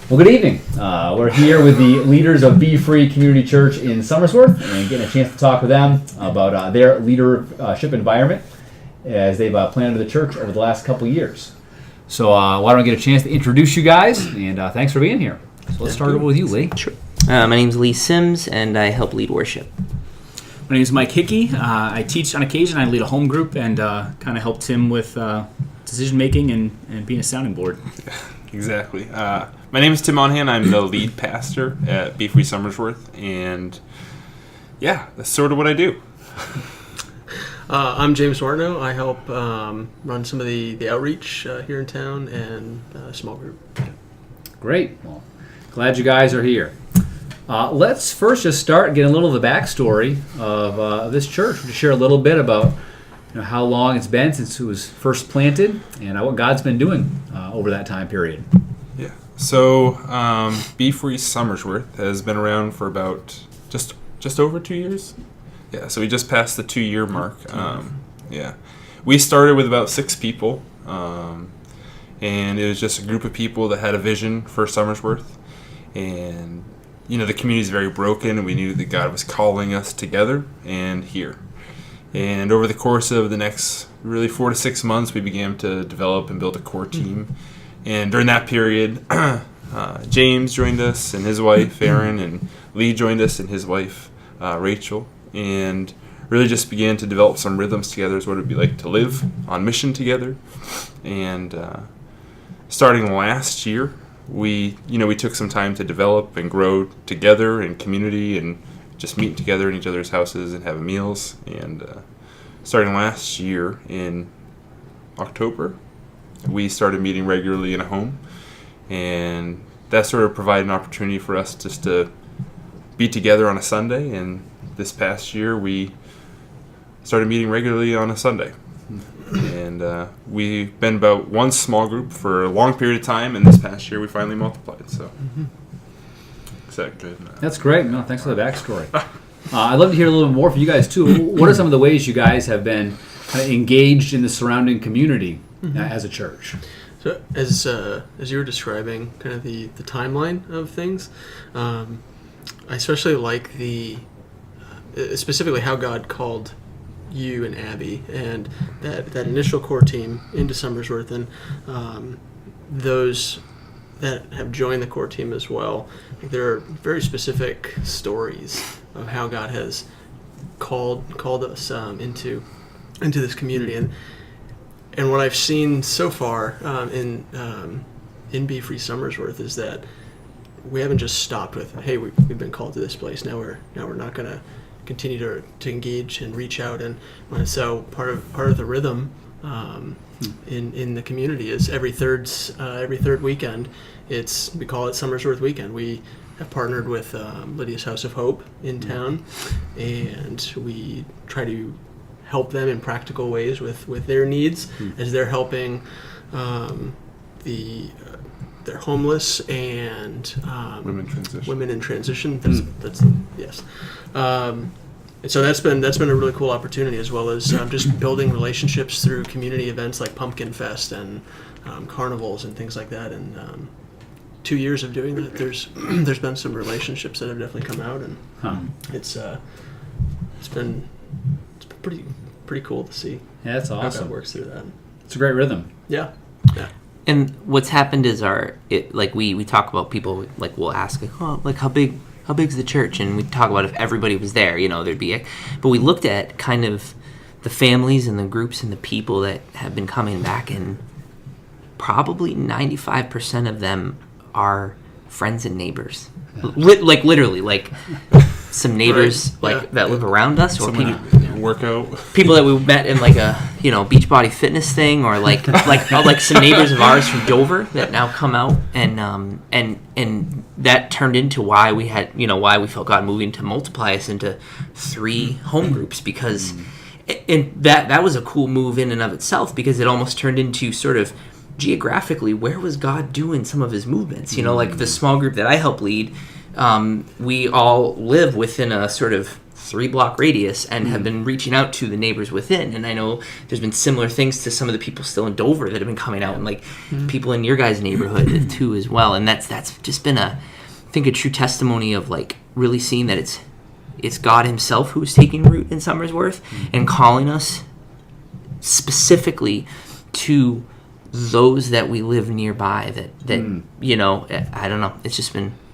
Well, good evening. We're here with the leaders of BeFree Community Church in Somersworth and getting a chance to talk with them about their leadership environment as they've planted the church over the last couple of years. So why don't I get a chance to introduce you guys, and thanks for being here. So let's start over with you, Lee. Sure. My name's Lee Sims, and I help lead worship. My name is Mike Hickey. I teach on occasion. I lead a home group and kind of help Tim with decision making and being a sounding board. Exactly. My name is Tim Monahan. I'm the lead pastor at BeFree Somersworth, and yeah, that's sort of what I do. I'm James Martineau. I help run some of the outreach here in town and a small group. Great. Well, glad you guys are here. Let's first just start getting a little of the backstory of this church. To share a little bit about how long it's been since it was first planted and what God's been doing over that time period. Yeah. So BeFree Somersworth has been around for about just over 2 years. Yeah. So we just passed the 2-year mark. Yeah. We started with about 6 people, and it was just a group of people that had a vision for Somersworth, and the community is very broken, and we knew that God was calling us together and here. And over the course of the next really 4 to 6 months, we began to develop and build a core team. And during that period, James joined us and his wife, Aaron, and Lee joined us and his wife, Rachel, and really just began to develop some rhythms together as what it would be like to live on mission together. And starting last year, we took some time to develop and grow together in community and just meeting together in each other's houses and having meals. And starting last year in October, we started meeting regularly in a home, and that sort of provided an opportunity for us just to be together on a Sunday. And this past year, we started meeting regularly on a Sunday. And we've been about one small group for a long period of time, and this past year we finally multiplied. So, is that good? That's great. No, thanks for the backstory. I'd love to hear a little bit more from you guys too. What are some of the ways you guys have been kind of engaged in the surrounding community as a church? So as you were describing kind of the timeline of things, I especially like specifically how God called you and Abby and that initial core team into Somersworth, and those that have joined the core team as well. There are very specific stories of how God has called us into this community, and what I've seen so far in BeFree Somersworth is that we haven't just stopped with, hey, we've been called to this place. Now we're not going to continue to engage and reach out, and so part of the rhythm in the community is every third weekend. We call it Somersworth Weekend. We have partnered with Lydia's House of Hope in town, and we try to help them in practical ways with their needs as they're helping they're homeless and women in transition. That's yes. And so that's been a really cool opportunity, as well as just building relationships through community events like Pumpkin Fest and carnivals and things like that. And 2 years of doing that, there's been some relationships that have definitely come out, and it's been pretty cool to see. Yeah, that's awesome. How God works through that. It's a great rhythm. Yeah. And what's happened is we talk about people, like we'll ask how big's the church, and we talk about if everybody was there, there'd be but we looked at kind of the families and the groups and the people that have been coming back, and probably 95% of them are friends and neighbors. Literally some neighbors that live around us, or people that we met in like a Beachbody fitness thing, or like some neighbors of ours from Dover that now come out, and that turned into why we felt God moving to multiply us into 3 home groups, because and that was a cool move in and of itself, because it almost turned into sort of geographically where was God doing some of his movements. Like the small group that I help lead, we all live within a sort of 3-block radius and have been reaching out to the neighbors within. And I know there's been similar things to some of the people still in Dover that have been coming out, and like people in your guys' neighborhood too as well. And that's just been I think a true testimony of like really seeing that it's God himself who is taking root in Somersworth and calling us specifically to those that we live nearby that you know, I don't know,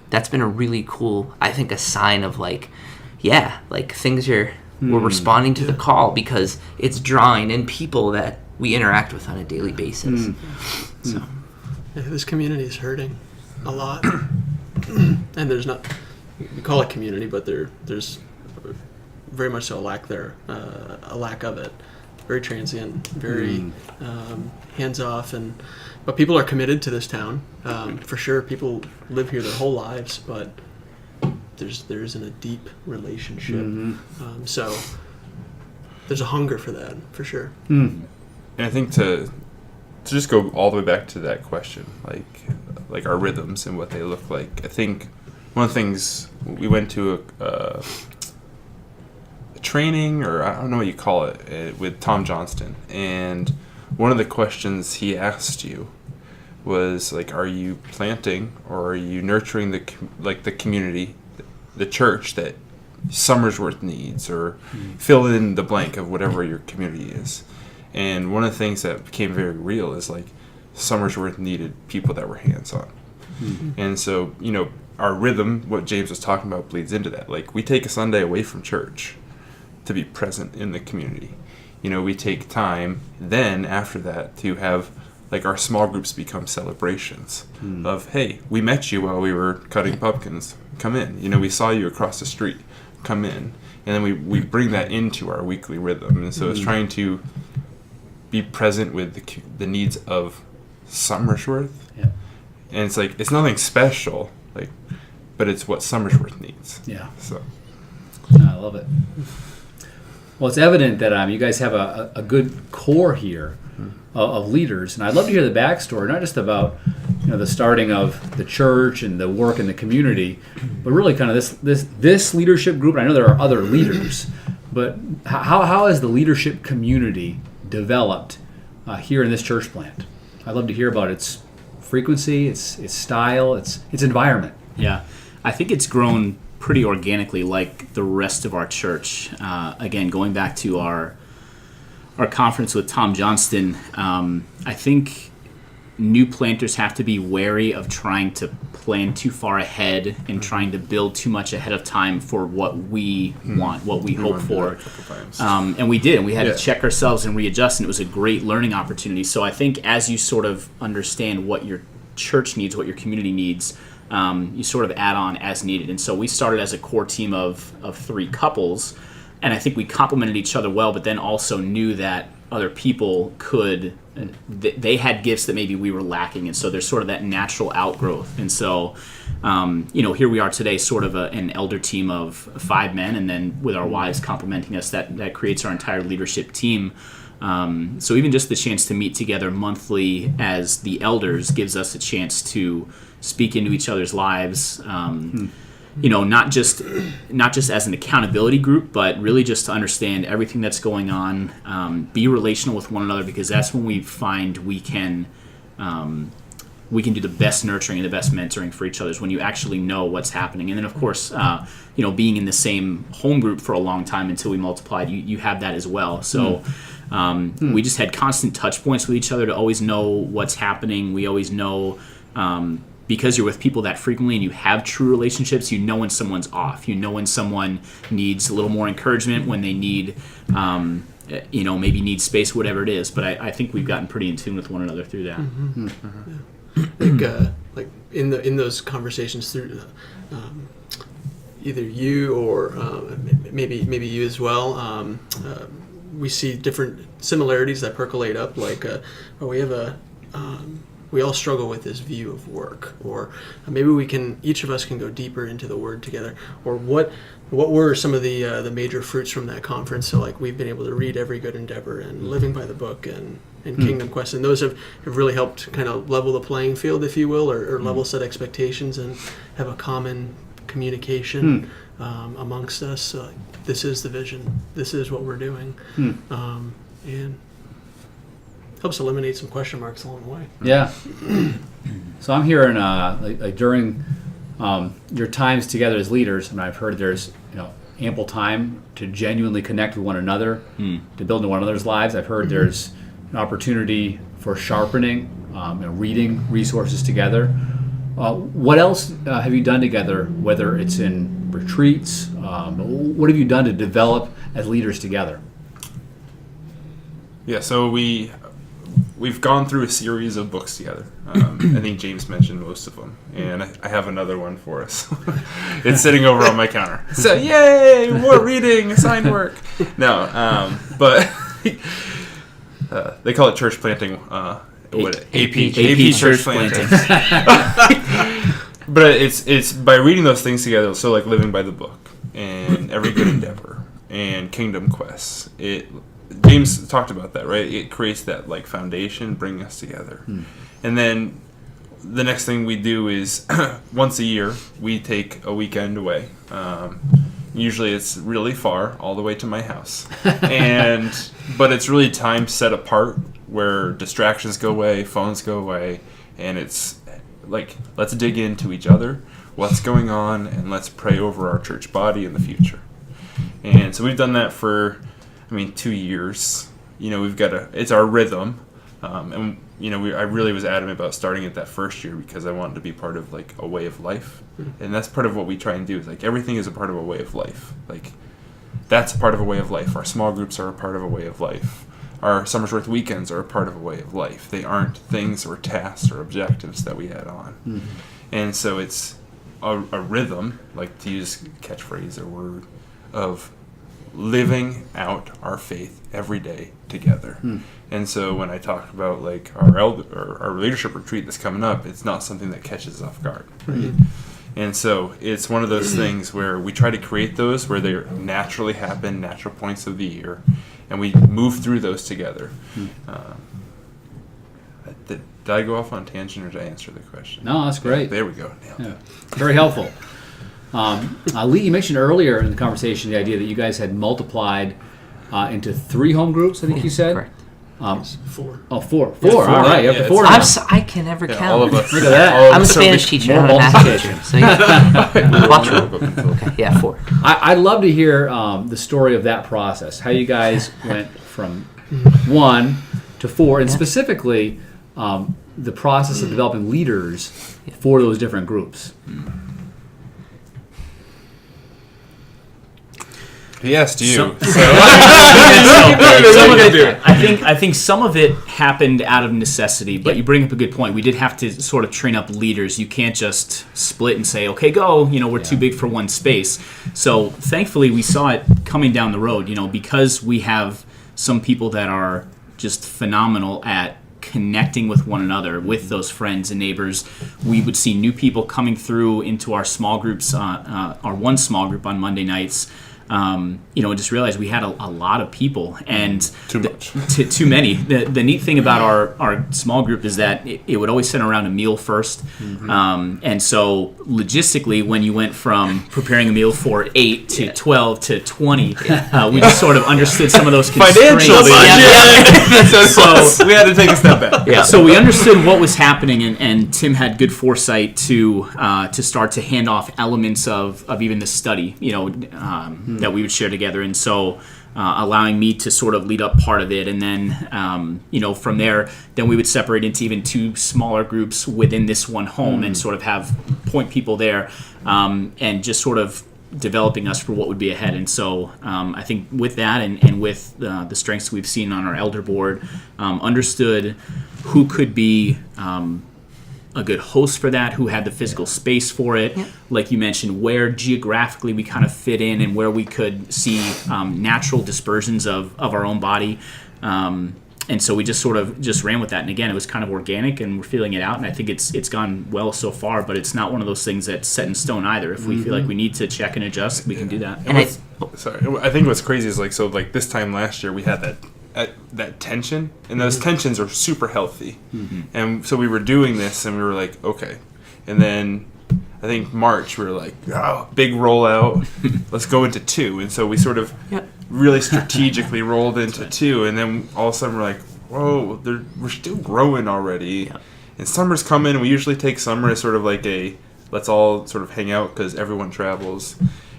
that's been a really cool, I think, a sign of like, yeah, like things we're responding to the call because it's drawing in people that we interact with on a daily basis. So This community is hurting a lot. And there's not, we call it community, but there's very much so a lack of it. Very transient, very hands off, but people are committed to this town for sure. People live here their whole lives, but there isn't a deep relationship. So there's a hunger for that for sure. And I think to just go all the way back to that question, like our rhythms and what they look like. I think one of the things we went to a training, or I don't know what you call it, with Tom Johnston, and one of the questions he asked you was like, are you planting or are you nurturing the community, the church that Somersworth needs, or fill in the blank of whatever your community is. And one of the things that became very real is like Somersworth needed people that were hands-on. And so, you know, our rhythm, what James was talking about, bleeds into that. Like, we take a Sunday away from church to be present in the community. You know, we take time then after that to have like our small groups become celebrations of, hey, we met you while we were cutting pumpkins, come in. You know, we saw you across the street, come in. And then we bring that into our weekly rhythm. And so it's trying to be present with the needs of Somersworth. Yeah. And it's like, it's nothing special, like, but it's what Somersworth needs. Yeah. So I love it. Well, it's evident that you guys have a good core here of leaders, and I'd love to hear the backstory, not just about the starting of the church and the work in the community, but really kind of this leadership group. And I know there are other leaders, but how has the leadership community developed here in this church plant? I'd love to hear about its frequency, its style, its environment. Yeah, I think it's grown pretty organically, like the rest of our church. Again, going back to our conference with Tom Johnston, I think new planters have to be wary of trying to plan too far ahead and trying to build too much ahead of time for what we want, what we hope for. And we did, and we had to check ourselves and readjust, and it was a great learning opportunity. So I think as you sort of understand what your church needs, what your community needs, you sort of add on as needed. And so we started as a core team of 3 couples, and I think we complemented each other well, but then also knew that other people they had gifts that maybe we were lacking, and so there's sort of that natural outgrowth. And so here we are today, sort of an elder team of 5 men, and then with our wives complementing us, that creates our entire leadership team. So even just the chance to meet together monthly as the elders gives us a chance to speak into each other's lives, not just as an accountability group, but really just to understand everything that's going on, be relational with one another, because that's when we find we can do the best nurturing and the best mentoring for each other, is when you actually know what's happening. And then, of course, being in the same home group for a long time until we multiplied, you have that as well. So we just had constant touch points with each other to always know what's happening. We always know, because you're with people that frequently and you have true relationships, you know when someone's off. You know when someone needs a little more encouragement, when they need, maybe need space, whatever it is. But I think we've gotten pretty in tune with one another through that. Like in those conversations through either you or maybe you as well, we see different similarities that percolate up. Like we all struggle with this view of work, or maybe each of us can go deeper into the Word together. Or what were some of the major fruits from that conference? So like we've been able to read Every Good Endeavor and Living by the Book and Kingdom Quest, and those have really helped kind of level the playing field, if you will, or level set expectations and have a common communication amongst us. This is the vision. This is what we're doing, and helps eliminate some question marks along the way. Yeah. So I'm hearing like during your times together as leaders, and I've heard there's ample time to genuinely connect with one another, to build into one another's lives. I've heard there's an opportunity for sharpening, reading resources together. What else have you done together, whether it's in retreats? What have you done to develop as leaders together? Yeah, so we've gone through a series of books together. I think James mentioned most of them, and I have another one for us. It's sitting over on my counter. So yay, more reading, assigned work. No, but they call it church planting. AP church planting. But it's by reading those things together. So like Living by the Book and Every Good Endeavor and Kingdom Quests. James talked about that, right? It creates that like foundation, bringing us together. And then the next thing we do is once a year we take a weekend away. Usually it's really far, all the way to my house, but it's really time set apart where distractions go away, phones go away, and it's like, let's dig into each other, what's going on, and let's pray over our church body in the future. And so we've done that for 2 years. It's our rhythm. And I really was adamant about starting it that first year because I wanted to be part of like a way of life. And that's part of what we try and do is like everything is a part of a way of life. Like that's a part of a way of life. Our small groups are a part of a way of life. Our Somersworth weekends are a part of a way of life. They aren't things or tasks or objectives that we add on. And so it's a rhythm, like to use catchphrase or word, of living out our faith every day together. And so when I talk about like our leadership retreat that's coming up, it's not something that catches us off guard. Right? And so it's one of those things where we try to create those where they naturally happen, natural points of the year, and we move through those together. Did I go off on tangent or did I answer the question? No, that's great. There we go. Yeah. Very helpful. Lee, you mentioned earlier in the conversation the idea that you guys had multiplied into 3 home groups, I think you said? Correct. 4. Oh, 4. All right, you have the 4 now. I can never count. All of us. Look at that. I'm a Spanish teacher, not a math teacher. So Okay, yeah, 4. I'd love to hear the story of that process, how you guys went from 1 to 4, and specifically the process of developing leaders for those different groups. He asked you. I think some of it happened out of necessity, but you bring up a good point. We did have to sort of train up leaders. You can't just split and say, okay, go, we're too big for one space. So thankfully we saw it coming down the road, because we have some people that are just phenomenal at connecting with one another, with those friends and neighbors. We would see new people coming through into our small groups, our one small group on Monday nights. Just realized we had a lot of people and too much, too many. The neat thing about our small group is that it would always center around a meal first, and so logistically, when you went from preparing a meal for 8 to 12 to 20, we just sort of understood some of those constraints. Financially, so we had to take a step back. Yeah. So we understood what was happening, and Tim had good foresight to start to hand off elements of even the study, that we would share together, and so allowing me to sort of lead up part of it, and then from there, then we would separate into even 2 smaller groups within this one home, and sort of have point people there, and just sort of developing us for what would be ahead. And so I think with that and with the strengths we've seen on our elder board, understood who could be a good host for that, who had the physical space for it. Yep. Like you mentioned, where geographically we kind of fit in and where we could see natural dispersions of our own body. And so we just sort of just ran with that. And again, it was kind of organic, and we're feeling it out. And I think it's gone well so far, but it's not one of those things that's set in stone either. If we feel like we need to check and adjust, we can do that. And I think what's crazy is like this time last year we had that tension, and those tensions are super healthy. And so we were doing this, and we were like, okay. And then I think March we were like, oh, big rollout, let's go into 2, and so we sort of really strategically rolled into 2, and then all of a sudden we're like, whoa, we're still growing already. And summer's coming, and we usually take summer as sort of like let's all sort of hang out because everyone travels.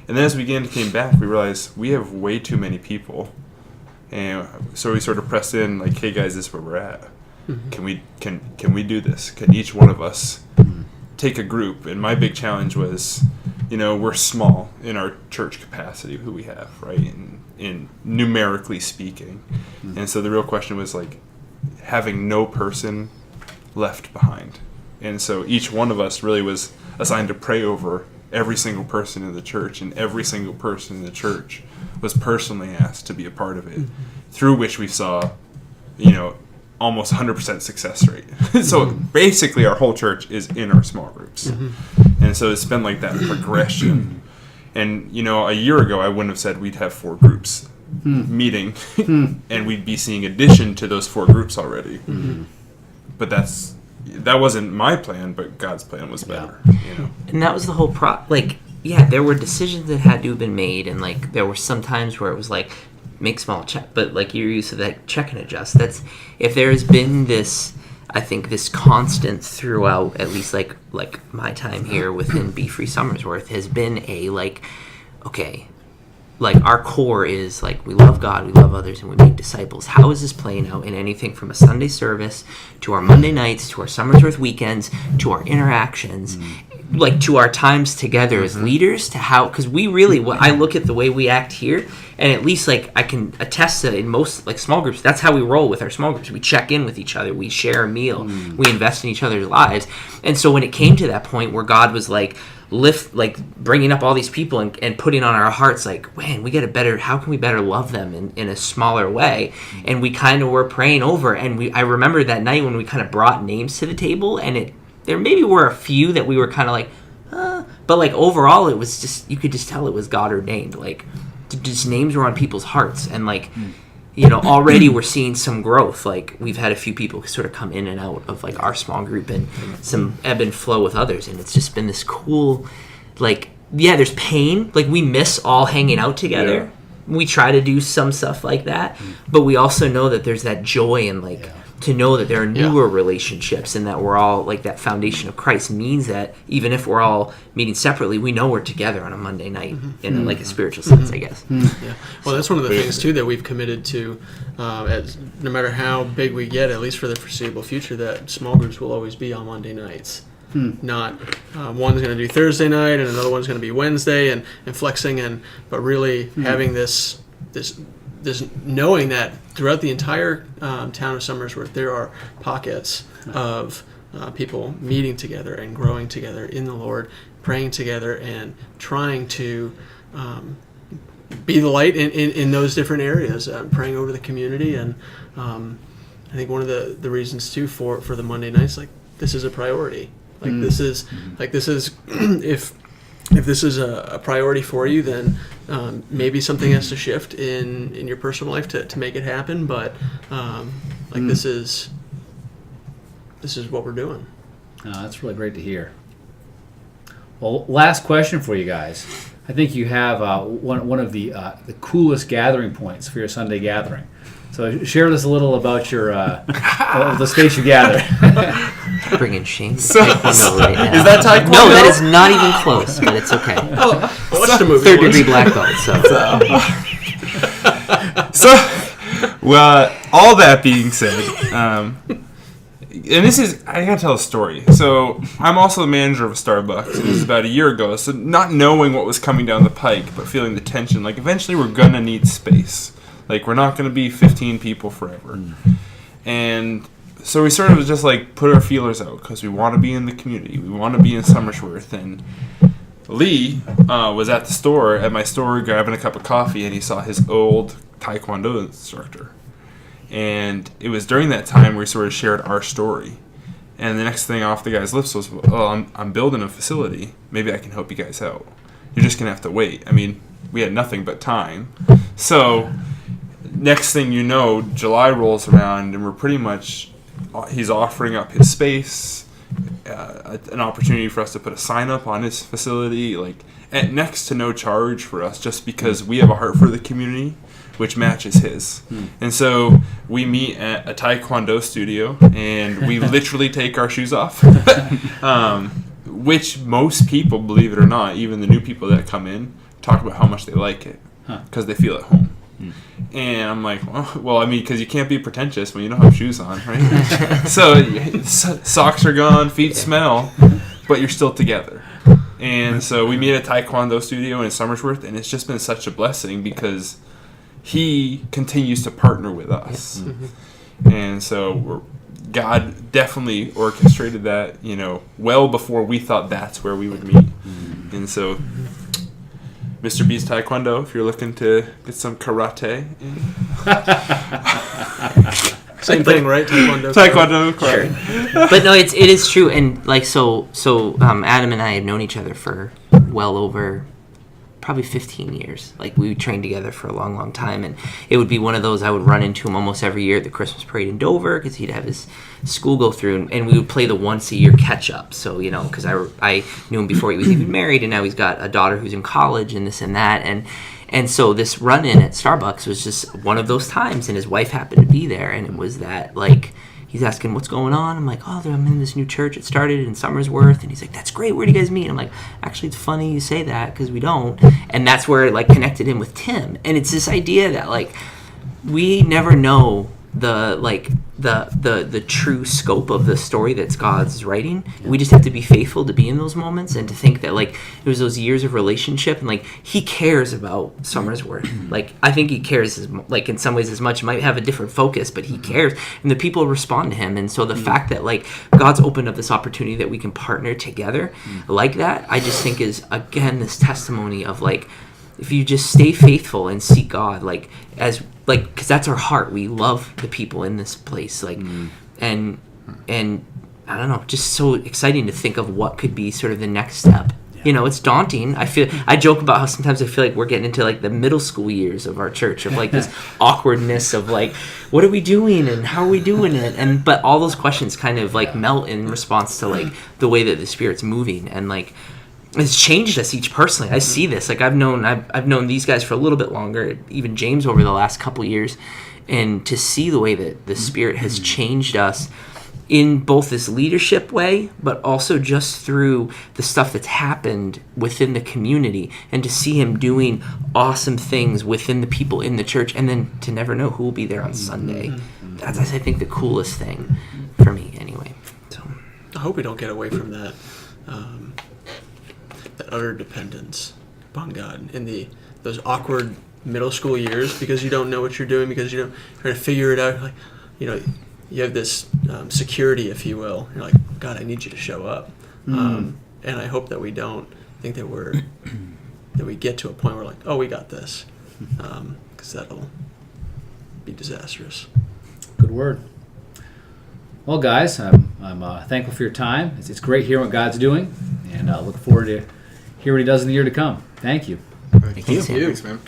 And then as we came back, we realized we have way too many people. And so we sort of pressed in like, hey guys, this is where we're at. Mm-hmm. Can we do this? Can each one of us take a group? And my big challenge was, we're small in our church capacity, who we have, right? In numerically speaking. Mm-hmm. And so the real question was like having no person left behind. And so each one of us really was assigned to pray over every single person in the church, and every single person in the church was personally asked to be a part of it, through which we saw, almost 100% success rate. So basically our whole church is in our small groups. And so it's been like that progression. And, a year ago I wouldn't have said we'd have 4 groups meeting, and we'd be seeing addition to those 4 groups already. But that wasn't my plan, but God's plan was better. And that was the whole there were decisions that had to have been made, and like there were some times where it was like make small check, but like your use of that check and adjust. That's if there has been this, I think this constant throughout, at least like my time here within BeFree Somersworth has been our core is like we love God, we love others, and we make disciples. How is this playing out in anything from a Sunday service to our Monday nights to our Somersworth weekends to our interactions, like to our times together as leaders, to how, because we really, I look at the way we act here, and at least like I can attest to in most like small groups, that's how we roll with our small groups. We check in with each other, we share a meal, we invest in each other's lives. And so when it came to that point where God was like bringing up all these people and putting on our hearts like, man, how can we better love them in a smaller way? And we kind of were praying over, and I remember that night when we kind of brought names to the table, and there maybe were a few that we were kind of like, but like overall it was just, you could just tell it was God ordained. Like just names were on people's hearts, and like already we're seeing some growth. Like we've had a few people sort of come in and out of like our small group, and some ebb and flow with others, and it's just been this cool, like, there's pain, like we miss all hanging out together. We try to do some stuff like that, but we also know that there's that joy, and like to know that there are newer relationships, and that we're all like that foundation of Christ means that even if we're all meeting separately, we know we're together on a Monday night in like a spiritual sense, I guess. Yeah. Well, that's one of the things too that we've committed to, no matter how big we get, at least for the foreseeable future, that small groups will always be on Monday nights. Not one's going to do Thursday night and another one's going to be Wednesday, and flexing, but really having this knowing that throughout the entire town of Somersworth there are pockets of people meeting together and growing together in the Lord, praying together and trying to be the light in those different areas, praying over the community. And I think one of the reasons too for the Monday nights, like this is a priority. Like this is if this is a priority for you, then maybe something has to shift in your personal life to make it happen. But this is what we're doing. That's really great to hear. Well, last question for you guys. I think you have one of the coolest gathering points for your Sunday gathering. So share with us a little about your the space you gather. Bringing shame to Taekwondo right now. Is that Taekwondo? No, that is not even close, but it's okay. Watch the movie. 3rd-degree black belt. Well, all that being said, and this is, I gotta tell a story. So I'm also the manager of a Starbucks, and this is about a year ago. So not knowing what was coming down the pike, but feeling the tension. Like eventually we're gonna need space. Like we're not gonna be 15 people forever, and so we sort of just like put our feelers out because we want to be in the community. We want to be in Somersworth. And Lee was at my store grabbing a cup of coffee, and he saw his old Taekwondo instructor. And it was during that time where we sort of shared our story. And the next thing off the guy's lips was, I'm building a facility. Maybe I can help you guys out. You're just going to have to wait. I mean, we had nothing but time. So next thing you know, July rolls around, and we're pretty much... He's offering up his space. an opportunity for us to put a sign up on his facility, like at next to no charge for us, just because we have a heart for the community, which matches his. And so we meet at a Taekwondo studio, and we literally take our shoes off, which most people, believe it or not, even the new people that come in, talk about how much they like it because they feel at home. And I'm like, well, I mean, because you can't be pretentious when you don't have shoes on, right? So socks are gone, feet smell, but you're still together. And so we meet at a Taekwondo studio in Somersworth, and it's just been such a blessing because he continues to partner with us. And so God definitely orchestrated that, well before we thought that's where we would meet. And so Mr. B's Taekwondo, if you're looking to get some karate. Same thing, right? Taekwondo, karate. Sure. But no, it is true, and like so Adam and I have known each other for well over probably 15 years. Like, we trained together for a long, long time, and it would be one of those I would run into him almost every year at the Christmas parade in Dover because he'd have his school go through, and we would play the once-a-year catch-up. So, because I knew him before he was even married, and now he's got a daughter who's in college and this and that, and so this run-in at Starbucks was just one of those times, and his wife happened to be there, and it was that, like, he's asking, what's going on? I'm like, I'm in this new church. It started in Somersworth. And he's like, that's great. Where do you guys meet? I'm like, actually, it's funny you say that because we don't. And that's where it, like, connected him with Tim. And it's this idea that, like, we never know the true scope of the story that's God's writing. We just have to be faithful to be in those moments and to think that, like, it was those years of relationship, and, like, he cares about Somersworth. Like, I think he cares in some ways as much. He might have a different focus, but he cares, and the people respond to him. And so the fact that, like, God's opened up this opportunity that we can partner together like that, I just think is, again, this testimony of, like, if you just stay faithful and seek God, because that's our heart. We love the people in this place, and I don't know, just so exciting to think of what could be sort of the next step. It's daunting. I joke about how sometimes I feel like we're getting into, like, the middle school years of our church, of, like, this awkwardness of, like, what are we doing and how are we doing it, but all those questions kind of, like, melt in response to, like, the way that the Spirit's moving, and, like, it's changed us each personally. I see this. Like, I've known these guys for a little bit longer, even James over the last couple years, and to see the way that the Spirit has changed us in both this leadership way, but also just through the stuff that's happened within the community, and to see him doing awesome things within the people in the church, and then to never know who will be there on Sunday. That's, I think, the coolest thing for me anyway. So I hope we don't get away from that. That utter dependence upon God in those awkward middle school years, because you don't know what you're doing, because you don't try to figure it out. Like, you have this security, if you will. You're like, God, I need you to show up. And I hope that we don't think that we get to a point where, like, oh, we got this, because that'll be disastrous. Good word. Well, guys, I'm thankful for your time. It's great hearing what God's doing, and look forward to hear what he does in the year to come. Thank you. thank you. Thanks, man.